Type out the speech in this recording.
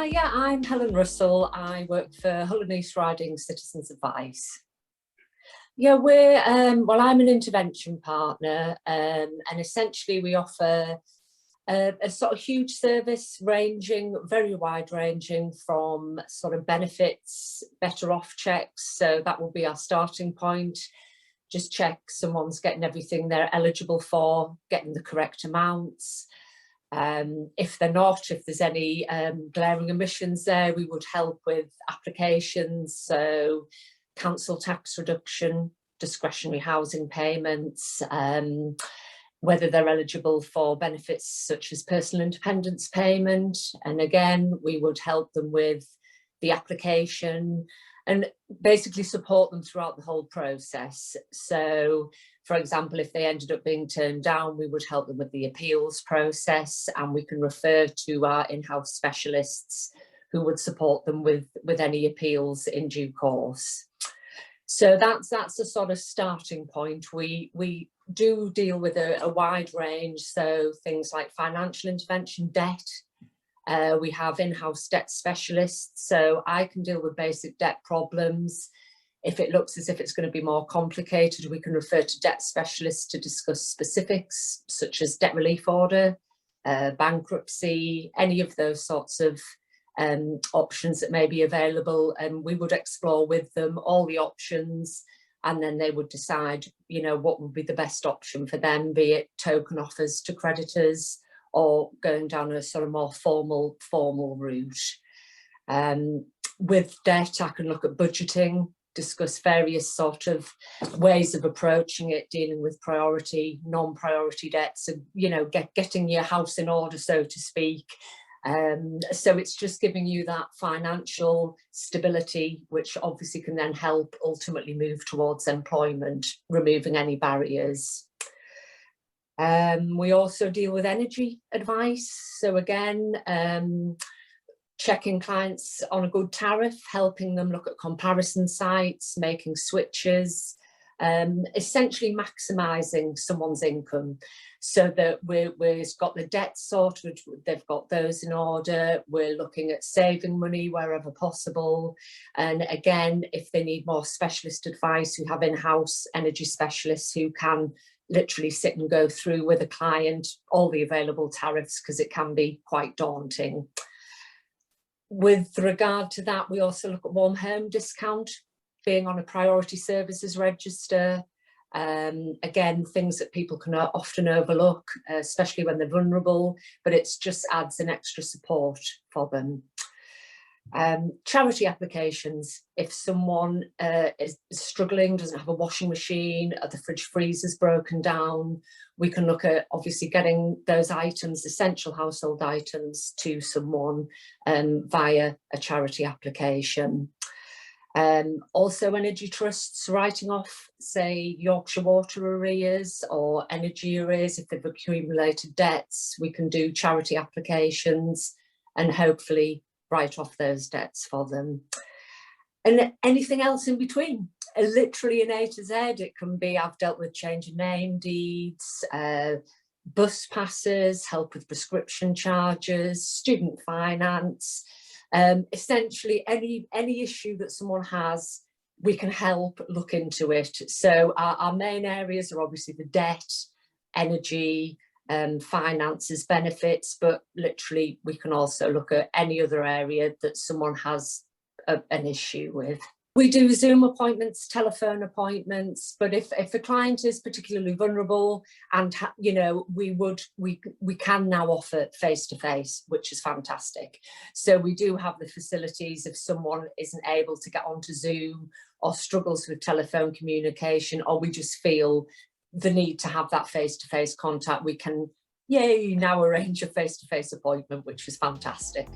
Yeah, I'm Helen Russell. I work for Hull and East Riding Citizens Advice. Yeah, I'm an intervention partner, and essentially we offer a sort of huge service ranging, very wide ranging from sort of benefits, better off checks. So that will be our starting point. Just check someone's getting everything they're eligible for, getting the correct amounts. If they're not, if there's any glaring omissions there, we would help with applications. So council tax reduction, discretionary housing payments, whether they're eligible for benefits such as personal independence payment. And again, we would help them with the application and basically support them throughout the whole process. So, for example, if they ended up being turned down, we would help them with the appeals process, and we can refer to our in-house specialists who would support them with any appeals in due course. So that's a sort of starting point. We do deal with a wide range, so things like financial intervention, debt. We have in-house debt specialists, so I can deal with basic debt problems. If it looks as if it's going to be more complicated, we can refer to debt specialists to discuss specifics, such as debt relief order, bankruptcy, any of those sorts of options that may be available. And we would explore with them all the options, and then they would decide, what would be the best option for them, be it token offers to creditors or going down a sort of more formal route. With debt, I can look at budgeting, discuss various sort of ways of approaching it, dealing with priority, non-priority debts, and getting your house in order, so to speak. So it's just giving you that financial stability, which obviously can then help ultimately move towards employment, removing any barriers. We also deal with energy advice. So again, checking clients on a good tariff, helping them look at comparison sites, making switches, essentially maximising someone's income so that we've got the debt sorted, they've got those in order, we're looking at saving money wherever possible. And again, if they need more specialist advice, we have in-house energy specialists who can literally sit and go through with a client all the available tariffs, because it can be quite daunting. With regard to that, we also look at warm home discount, being on a priority services register. Again, things that people can often overlook, especially when they're vulnerable, but it just adds an extra support for them. Charity applications, if someone is struggling, doesn't have a washing machine, or the fridge freezer's broken down, we can look at obviously getting those items, essential household items, to someone via a charity application. Also energy trusts, writing off, say, Yorkshire Water arrears or energy arrears. If they've accumulated debts, we can do charity applications and hopefully write off those debts for them. And anything else in between, literally an A to Z. It can be, I've dealt with change of name deeds, bus passes, help with prescription charges, student finance. Essentially any issue that someone has, we can help look into it. So our main areas are obviously the debt, energy, finances, benefits, but literally we can also look at any other area that someone has an issue with. We do Zoom appointments, telephone appointments, but if a client is particularly vulnerable, and we can now offer face-to-face, which is fantastic. So we do have the facilities if someone isn't able to get onto Zoom or struggles with telephone communication, or we just feel the need to have that face-to-face contact, we can now arrange a face-to-face appointment, which is fantastic.